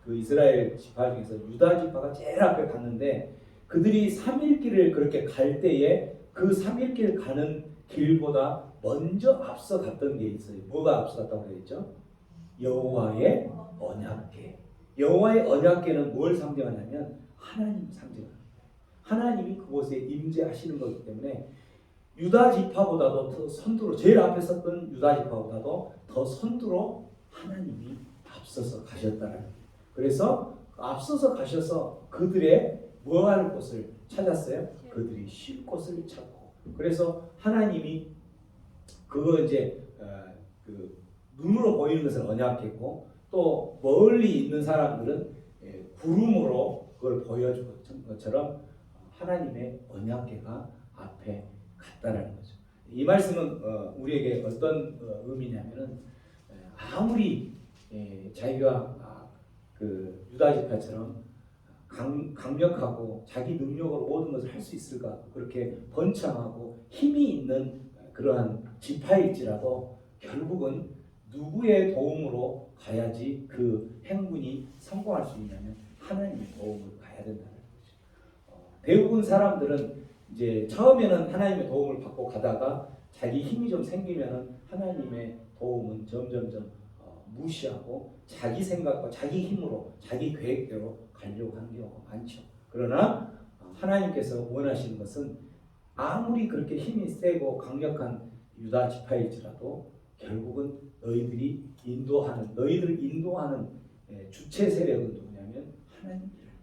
그 이스라엘 지파 중에서 유다 지파가 제일 앞에 갔는데, 그들이 3일 길을 그렇게 갈 때에 그 3일 길 가는 길보다 먼저 앞서 갔던 게 있어요. 뭐가 앞서 갔다고 그랬죠? 여호와의 언약궤. 여호와의 언약궤는 뭘 상징하냐면 하나님 상징합니다. 하나님이 그곳에 임재하시는 거기 때문에 유다 지파보다도 더 선두로, 제일 앞에 섰던 유다 지파보다도 더 선두로 하나님이 앞서서 가셨다는 거예요. 그래서 앞서서 가셔서 그들의 뭐할 곳을 찾았어요? 그들이 쉴 곳을 찾고, 그래서 하나님이 그거 이제 그 눈으로 보이는 것은 언약궤고, 또 멀리 있는 사람들은 구름으로 그걸 보여준 것처럼 하나님의 언약궤가 앞에 갔다라는 거죠. 이 말씀은 우리에게 어떤 의미냐면은, 아무리 자기가 그 유다 지파처럼 강력하고 자기 능력으로 모든 것을 할 수 있을까, 그렇게 번창하고 힘이 있는 그러한 지파일지라도 결국은 누구의 도움으로 가야지 그 행군이 성공할 수 있냐면 하나님의 도움으로 가야 된다는 거죠. 대부분 사람들은 이제 처음에는 하나님의 도움을 받고 가다가 자기 힘이 좀 생기면은 하나님의 도움은 점점점 무시하고 자기 생각과 자기 힘으로, 자기 계획대로 가려고 하는 경우가 많죠. 그러나 하나님께서 원하시는 것은 아무리 그렇게 힘이 세고 강력한 유다 지파일지라도 결국은 너희들을 인도하는 주체 세력은 누구냐면 하나님이라는 거예요.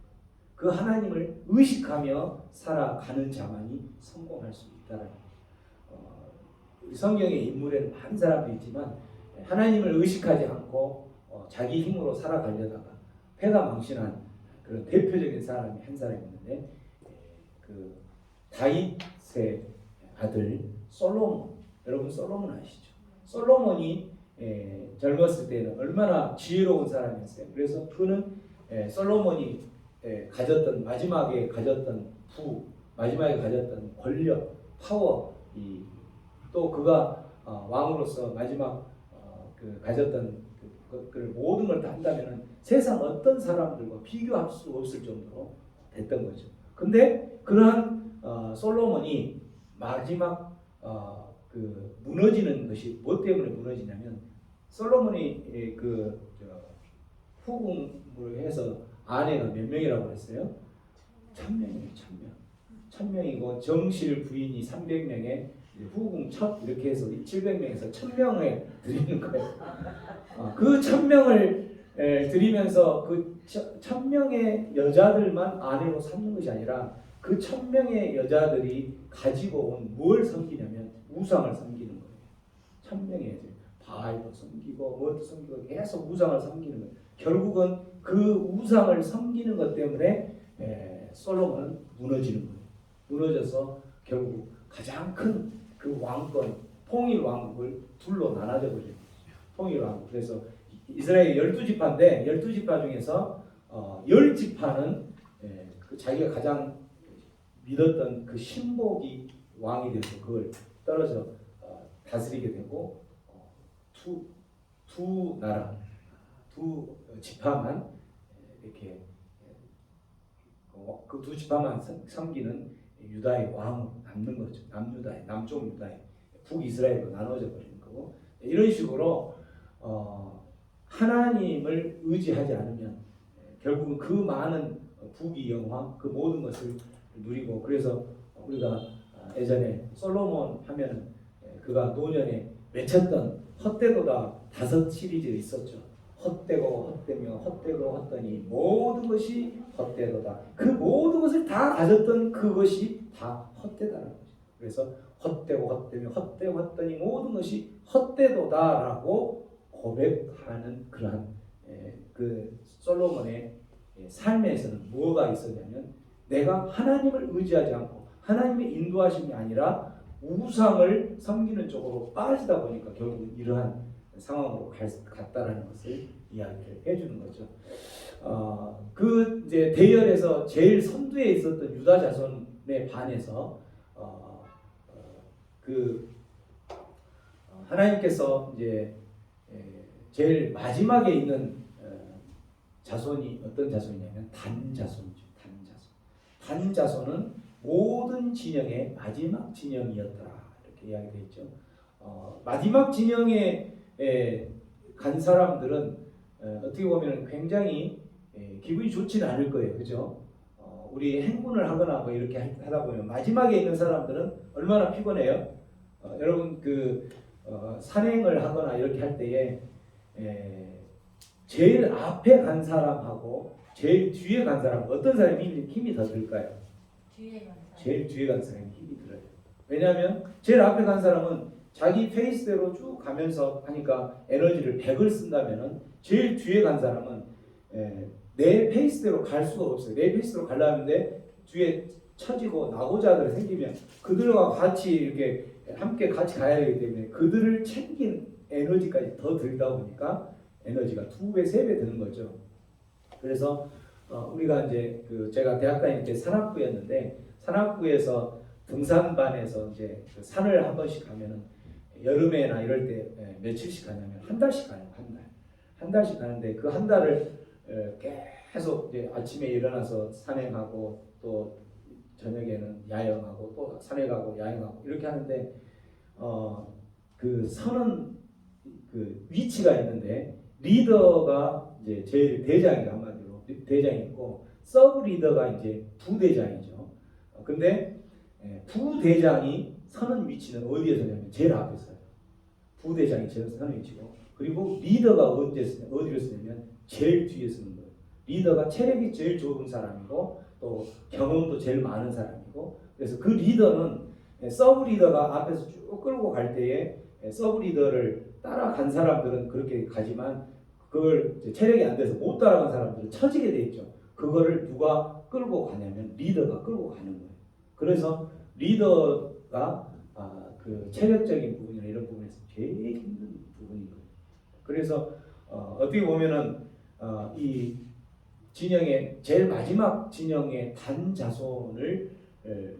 그 하나님을 의식하며 살아가는 자만이 성공할 수 있다는 거예요. 우리 성경의 인물에는 많은 사람도 있지만 하나님을 의식하지 않고 자기 힘으로 살아가려다가 패가 망신한 그런 대표적인 사람이 한 사람이 있는데, 그 다윗의 아들 솔로몬, 여러분 솔로몬 아시죠? 솔로몬이 젊었을 때는 얼마나 지혜로운 사람이었어요. 그래서 그는 솔로몬이 마지막에 가졌던 마지막에 가졌던 권력, 파워, 또 그가 왕으로서 마지막 그 가졌던 그 모든 걸 다 한다면은 세상 어떤 사람들과 비교할 수 없을 정도로 됐던 거죠. 근데 그러한 솔로몬이 마지막 그 무너지는 것이 뭐 때문에 무너지냐면, 솔로몬이 후궁으로 해서 아내가 몇 명이라고 했어요? 1000명이에요. 1000명이고 정실 부인이 300명에 후궁 첫 이렇게 해서 700명에서 1000명을 드리는 거예요. 그 1000명을 드리면서 그 1000명의 여자들만 아내로 삼는 것이 아니라 그 1000명의 여자들이 가지고 온 뭘 섬기냐면 우상을 섬기는 거예요. 1000명의 여자, 바알도 섬기고 무엇도 섬기고 계속 우상을 섬기는 거예요. 결국은 그 우상을 섬기는 것 때문에 솔로몬은 무너지는 거예요. 무너져서 결국 가장 큰 그 왕권, 통일 왕국을 둘로 나눠져 버려요. 통일 왕국. 그래서 이스라엘 12지파인데 12지파 중에서 10지파는 그 자기가 가장 믿었던 그 신복이 왕이 돼서 그걸 떨어져 다스리게 되고, 두 나라, 두 지파만 이렇게 그 두 지파만 섬기는 유다의 왕으로 남는 거죠. 남유다의, 남쪽 유다의, 북이스라엘로 나눠져 버리는 거고, 이런 식으로 하나님을 의지하지 않으면 결국은 그 많은 부귀 영화, 그 모든 것을 누리고, 그래서 우리가 예전에 솔로몬 하면은 그가 노년에 외쳤던 헛되도다 5 시리즈 있었죠. 헛되고 헛되며 헛되고 헛되니 모든 것이 헛되도다. 그 모든 것을 다 가졌던 그것이 다 헛되다는 거죠. 그래서 헛되니 모든 것이 헛되도다라고 고백하는 그러한 그 솔로몬의 삶에서는 뭐가 있었냐면 내가 하나님을 의지하지 않고 하나님의 인도하심이 아니라 우상을 섬기는 쪽으로 빠지다 보니까 결국 이러한 상황으로 갔다라는 것을 이야기를 해주는 거죠. 그 이제 대열에서 제일 선두에 있었던 유다 자손에 반해서 하나님께서 이제 제일 마지막에 있는 자손이 어떤 자손이냐면 단 자손이죠. 단 자손은 모든 진영의 마지막 진영이었더라 이렇게 이야기되어 있죠. 마지막 진영에 간 사람들은 어떻게 보면 굉장히 기분이 좋지는 않을 거예요, 그죠? 우리 행군을 하거나 뭐 이렇게 하다 보면 마지막에 있는 사람들은 얼마나 피곤해요. 여러분 산행을 하거나 이렇게 할 때에 제일 앞에 간 사람하고 제일 뒤에 간 사람 어떤 사람이 힘이 더 들까요? 제일 뒤에 간 사람이 힘이 들어요. 왜냐하면 제일 앞에 간 사람은 자기 페이스대로 쭉 가면서 하니까 에너지를 100을 쓴다면은 제일 뒤에 간 사람은 내 페이스대로 갈 수가 없어요. 내 페이스대로 가려는데 뒤에 처지고 낙오자들 생기면 그들과 같이 이렇게 함께 같이 가야 되기 때문에 그들을 챙긴 에너지까지 더 들다 보니까 에너지가 2배, 3배 드는 거죠. 그래서 우리가 이제 제가 대학 다닐 때 산악부였는데 산악부에서 등산반에서 이제 산을 한 번씩 가면은 여름에나 이럴 때 며칠씩 가냐면 한 달씩 가요. 한 달씩 가는데 그 한 달을 계속 이제 아침에 일어나서 산행하고 또 저녁에는 야영하고 또 산에 가고 야영하고 이렇게 하는데 그 선은 그 위치가 있는데 리더가 이제 제일 대장이 한마디로 대장이 있고 서브 리더가 이제 부대장이죠. 근데 부대장이 서는 위치는 어디에 서냐면 제일 앞에 서요. 부대장이 제일 서는 위치고 그리고 리더가 어디로 서냐면 제일 뒤에 서는 거예요. 리더가 체력이 제일 좋은 사람이고 또 경험도 제일 많은 사람이고 그래서 그 리더는 서브 리더가 앞에서 쭉 끌고 갈 때에 서브 리더를 따라간 사람들은 그렇게 가지만 그걸 체력이 안 돼서 못 따라간 사람들은 처지게 돼 있죠. 그거를 누가 끌고 가냐면 리더가 끌고 가는 거예요. 그래서 리더가 그 체력적인 부분이나 이런 부분에서 제일 힘든 부분인 거예요. 그래서 어떻게 보면은 이 진영의 제일 마지막 진영의 단 자손을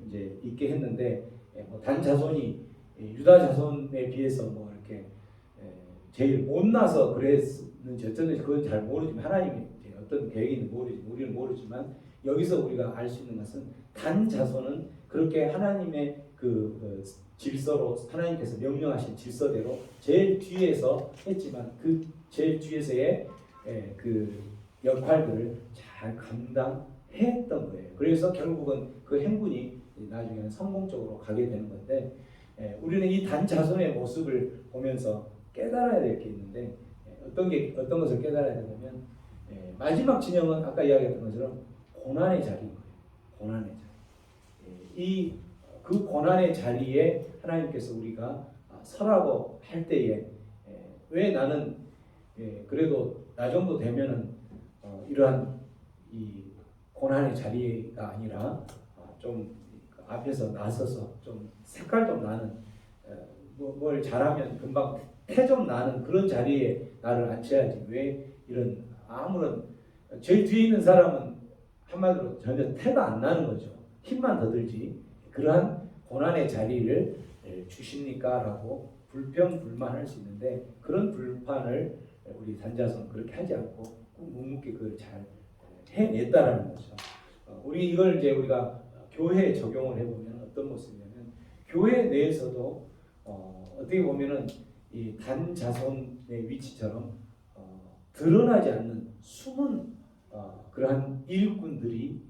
이제 있게 했는데 단 자손이 유다 자손에 비해서 뭐 이렇게 제일 못나서 그랬는지 어쩐지 그건 잘 모르지만 하나님이 어떤 계획이 있는지 우리는 모르지만 여기서 우리가 알 수 있는 것은 단 자손은 그렇게 하나님의 그 질서로 하나님께서 명령하신 질서대로 제일 뒤에서 했지만 그 제일 뒤에서의 그 역할들을 잘 감당했던 거예요. 그래서 결국은 그 행군이 나중에는 성공적으로 가게 되는 건데 우리는 이 단 자손의 모습을 보면서 깨달아야 될 게 있는데 어떤 것을 깨달아야 되냐면 마지막 진영은 아까 이야기했던 것처럼 고난의 자리인 거예요. 고난의 자리. 그 고난의 자리에 하나님께서 우리가 서라고 할 때에 왜 나는 그래도 나 정도 되면은 이러한 이 고난의 자리가 아니라 좀 앞에서 나서서 좀 색깔 좀 나는 뭘 잘하면 금방 태 좀 나는 그런 자리에 나를 앉혀야지 왜 이런 아무런 제일 뒤에 있는 사람은 한마디로 전혀 태가 안 나는 거죠. 힘만 더 들지 그러한 고난의 자리를 주십니까? 라고 불평불만할 수 있는데 그런 불판을 우리 단자손 그렇게 하지 않고 묵묵히 그걸 잘 해냈다라는 거죠. 우리 이걸 이제 우리가 교회에 적용을 해보면 어떤 모습이냐면 교회 내에서도 어떻게 보면은 이 단 자손의 위치처럼 드러나지 않는 숨은 그러한 일꾼들이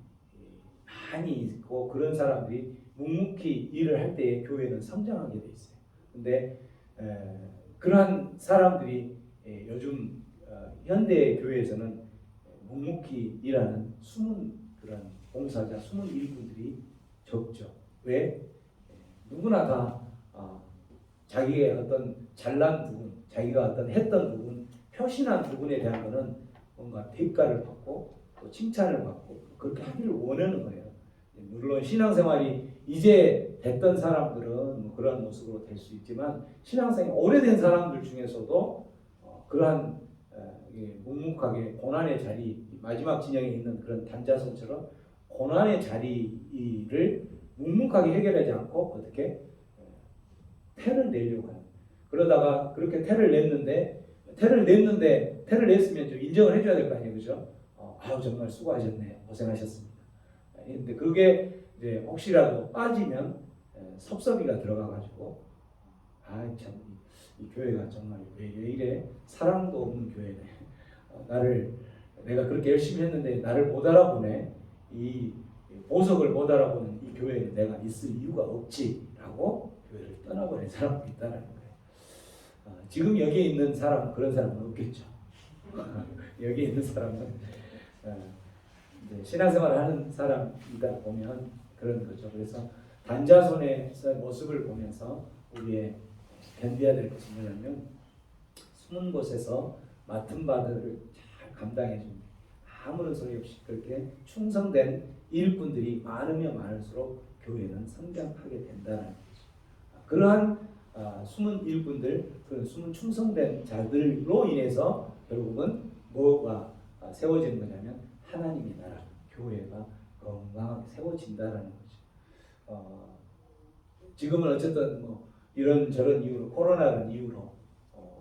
많이 있고 그런 사람들이 묵묵히 일을 할 때에 교회는 성장하게 돼 있어요. 근데 그러한 사람들이 요즘 현대 교회에서는 묵묵히 일하는 숨은 그런 봉사자, 숨은 일꾼들이 적죠. 왜? 누구나 다 자기의 어떤 잘난 부분, 자기가 어떤 했던 부분, 표신한 부분에 대한 거는 뭔가 대가를 받고 또 칭찬을 받고 그렇게 하기를 원하는 거예요. 물론 신앙생활이 이제 됐던 사람들은 뭐 그런 모습으로 될 수 있지만 신앙생활이 오래된 사람들 중에서도 그러한 묵묵하게 고난의 자리, 마지막 진영에 있는 그런 단자손처럼 고난의 자리를 묵묵하게 해결하지 않고 어떻게 태를 내려고 하는. 그러다가 그렇게 태를 냈으면 좀 인정을 해줘야 될 거 아니에요, 그죠? 아우 정말 수고하셨네요, 고생하셨습니다. 근데 그게 이제 혹시라도 빠지면 섭섭이가 들어가가지고 참 이 교회가 정말 왜 이래 사랑도 없는 교회네. 내가 그렇게 열심히 했는데 나를 못 알아보네. 이 보석을 못 알아보는 이 교회에 내가 있을 이유가 없지라고 교회를 떠나버린 사람도 있다는 거예요. 지금 여기에 있는 사람은 그런 사람은 없겠죠. 여기에 있는 사람은 이제 신앙생활을 하는 사람이다 보면 그런 거죠. 그래서 단자손의 모습을 보면서 우리의 견뎌야 될 것은 뭐냐면 숨은 곳에서 맡은 바들을 잘 감당해 줍니다. 아무런 소리 없이 그렇게 충성된 일꾼들이 많으면 많을수록 교회는 성장하게 된다는 거죠. 그러한 숨은 일꾼들, 그런 숨은 충성된 자들로 인해서 결국은 뭐가 세워지는 거냐면 하나님의 나라, 교회가 건강하게 세워진다라는 거죠. 지금은 어쨌든 뭐 이런저런 이유로 코로나라는 이유로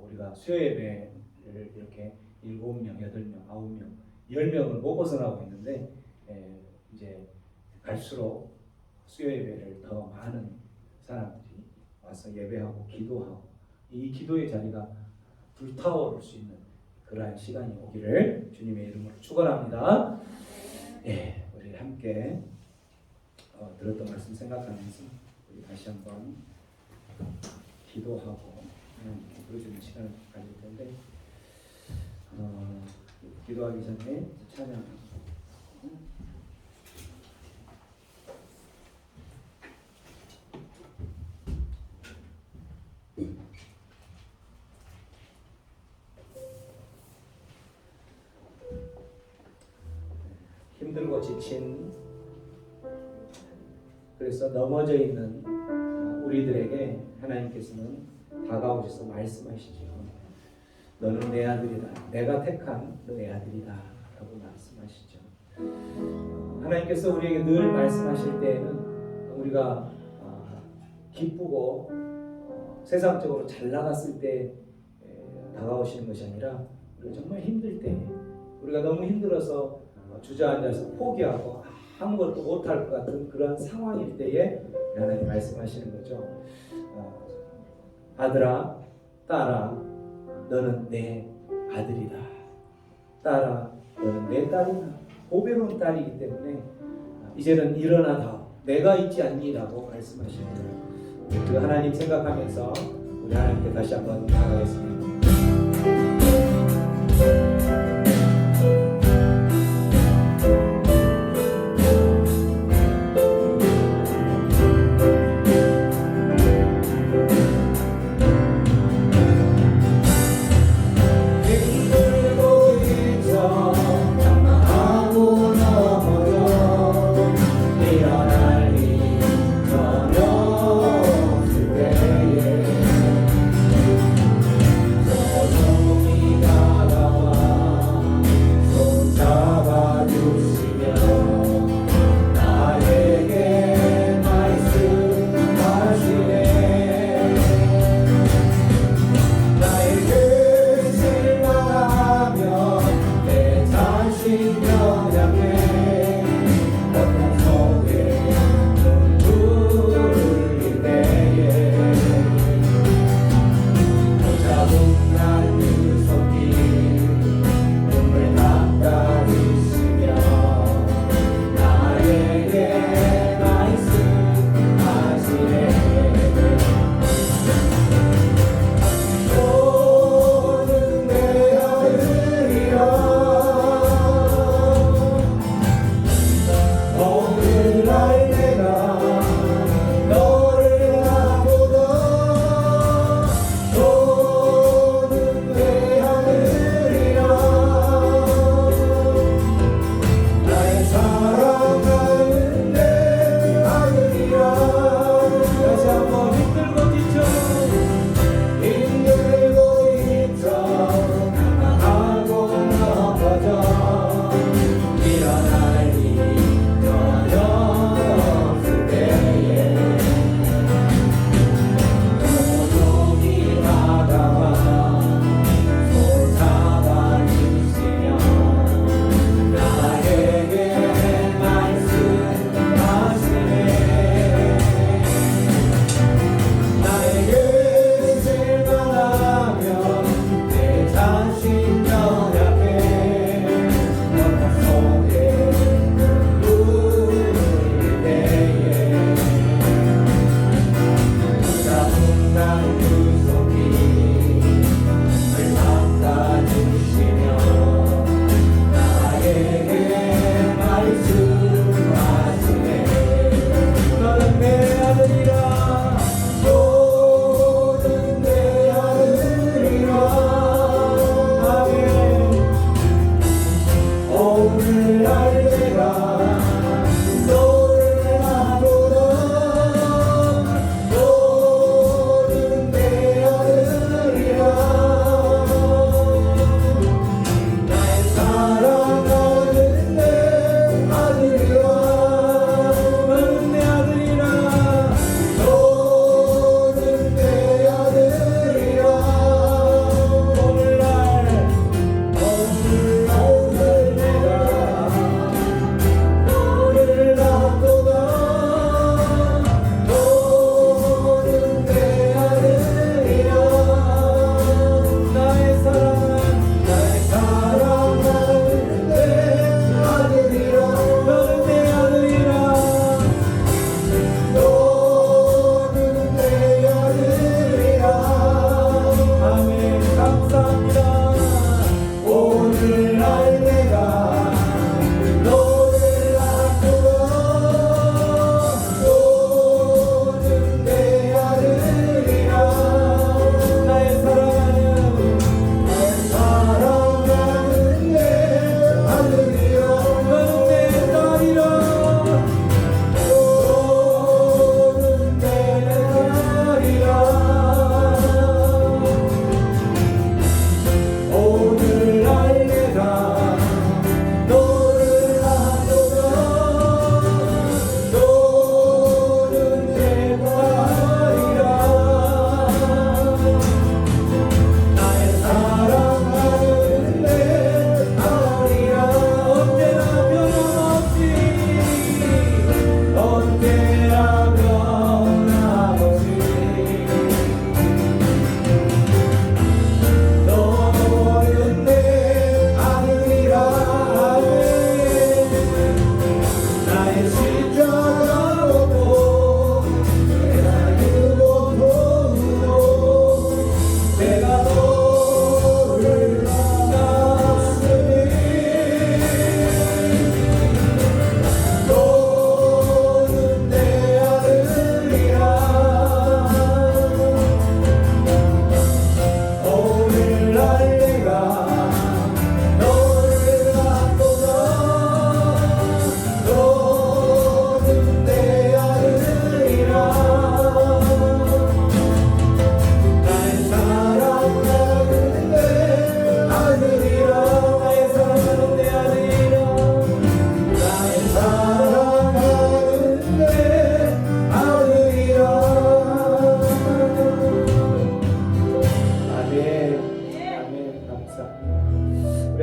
우리가 수요 예배를 이렇게 7명, 8명, 9명, 10명을 못 벗어나고 있는데 이제 갈수록 수요 예배를 더 많은 사람들이 와서 예배하고 기도하고 이 기도의 자리가 불타오를 수 있는 그러한 시간이 오기를 주님의 이름으로 축원합니다. 우리 함께 들었던 말씀 생각하면서 우리 다시 한번 기도하고 부르짖는 시간을 가질 텐데 기도하기 전에 찬양 힘들고 지친 그래서 넘어져 있는 우리들에게 하나님께서는 다가오셔서 말씀하시죠. 너는 내 아들이다. 내가 택한 내 아들이다. 라고 말씀하시죠. 하나님께서 우리에게 늘 말씀하실 때에는 우리가 기쁘고 세상적으로 잘 나갔을 때 다가오시는 것이 아니라 우리가 정말 힘들 때 우리가 너무 힘들어서 주저앉아서 포기하고 아무것도 못할 것 같은 그런 상황일 때에 하나님 말씀하시는 거죠. 아들아, 딸아, 너는 내 아들이다. 딸아, 너는 내 딸이다. 보배로운 딸이기 때문에 이제는 일어나다. 내가 있지 않니라고 말씀하십니다. 그 하나님 생각하면서 우리 하나님께 다시 한번 나가겠습니다.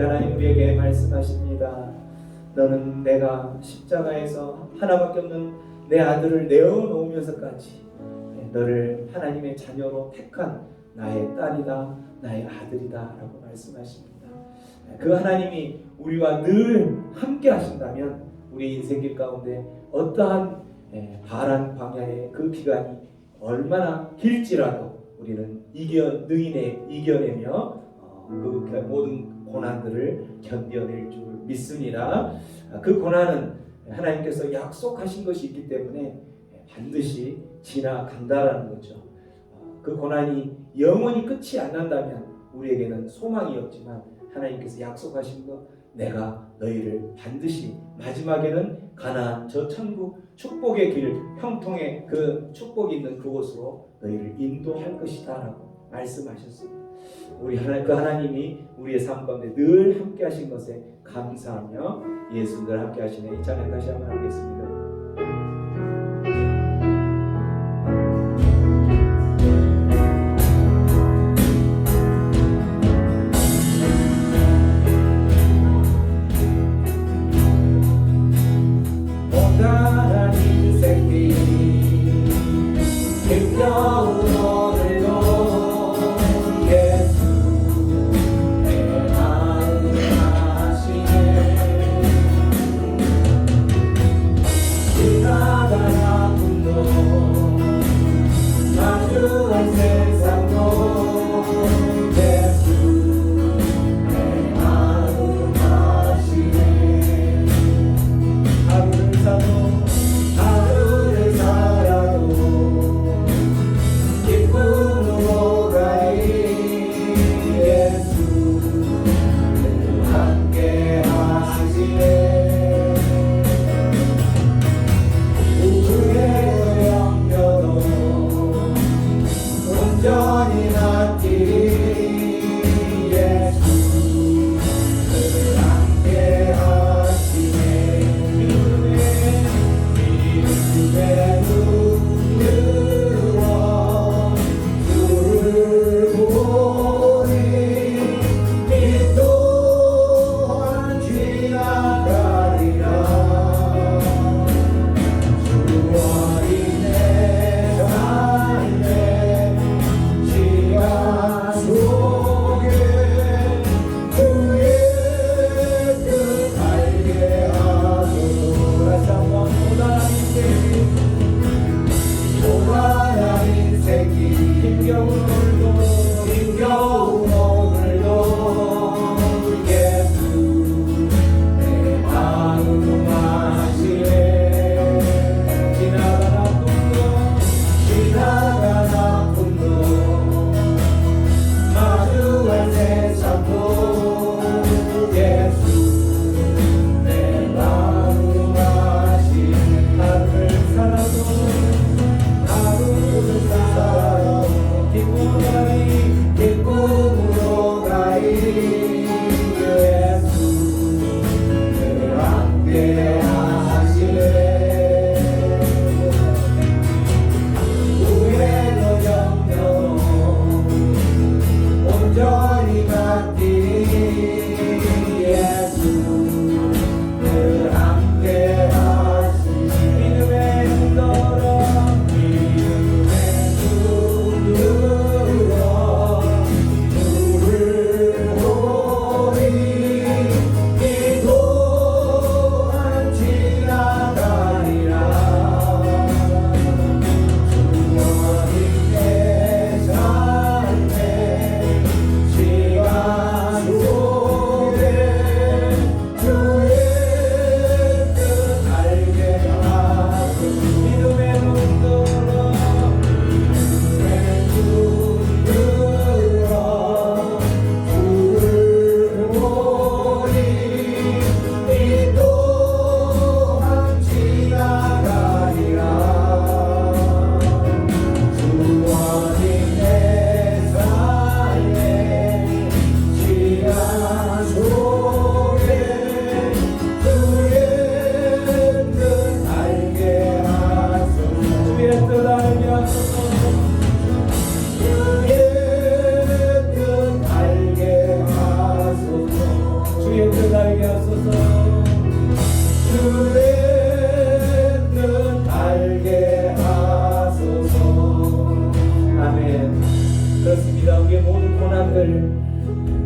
하나님 우리에게 말씀하십니다. 너는 내가 십자가에서 하나밖에 없는 내 아들을 내어놓으면서까지 너를 하나님의 자녀로 택한 나의 딸이다, 나의 아들이다 라고 말씀하십니다. 그 하나님이 우리와 늘 함께 하신다면 우리 인생길 가운데 어떠한 바란 광야의 그 기간이 얼마나 길지라도 우리는 이겨내며 그 모든 고난들을 견뎌낼 줄 믿습니다. 그 고난은 하나님께서 약속하신 것이 있기 때문에 반드시 지나간다라는 거죠. 그 고난이 영원히 끝이 안 난다면 우리에게는 소망이 없지만 하나님께서 약속하신 것, 내가 너희를 반드시 마지막에는 가나안 저 천국 축복의 길, 형통의 그 축복이 있는 그곳으로 너희를 인도할 것이다 라고 말씀하셨습니다. 우리 그 하나님이 우리의 삶 가운데 늘 함께 하신 것에 감사하며 예수 늘 함께 하시네. 이 찬양 다시 한번 하겠습니다. 고단한 인생길 힘겨운 오늘도 예수 내 마음 아시네.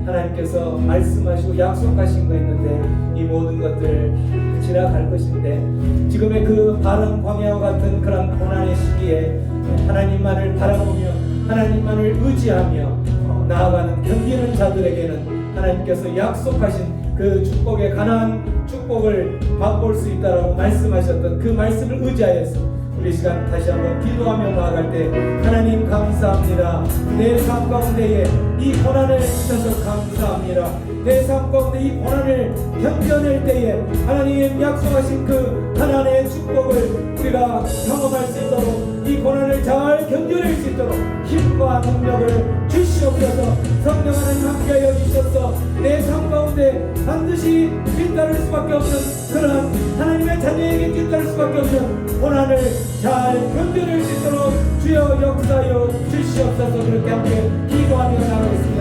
하나님께서 말씀하시고 약속하신 거 있는데 이 모든 것들 지나갈 것인데 지금의 그 바람 광야와 같은 그런 고난의 시기에 하나님만을 바라보며 하나님만을 의지하며 나아가는 견디는 자들에게는 하나님께서 약속하신 그 축복의 가나안 축복을 맛볼 수 있다라고 말씀하셨던 그 말씀을 의지하여서 우리 시간 다시 한번 기도하며 나아갈 때 하나님 감사합니다. 내 삶 가운데에 이 고난을 주셔서 감사합니다. 내 삶 가운데 이 고난을 견뎌낼 때에 하나님 약속하신 그 하나님의 축복을 우리가 경험할 수 있도록 이 고난을 잘 견뎌낼 수 있도록 힘과 능력을 주시옵소서. 성령 하나님 함께하여 주셔서 내 삶 가운데 반드시 뒤따를 수밖에 없는 그런 하나님의 자녀에게 뒤따를 수밖에 없는 고난을 잘 견뎌낼 수 있도록 주여 역사하여 주시옵소서. 그렇게 함께 기도하며 나가겠습니다.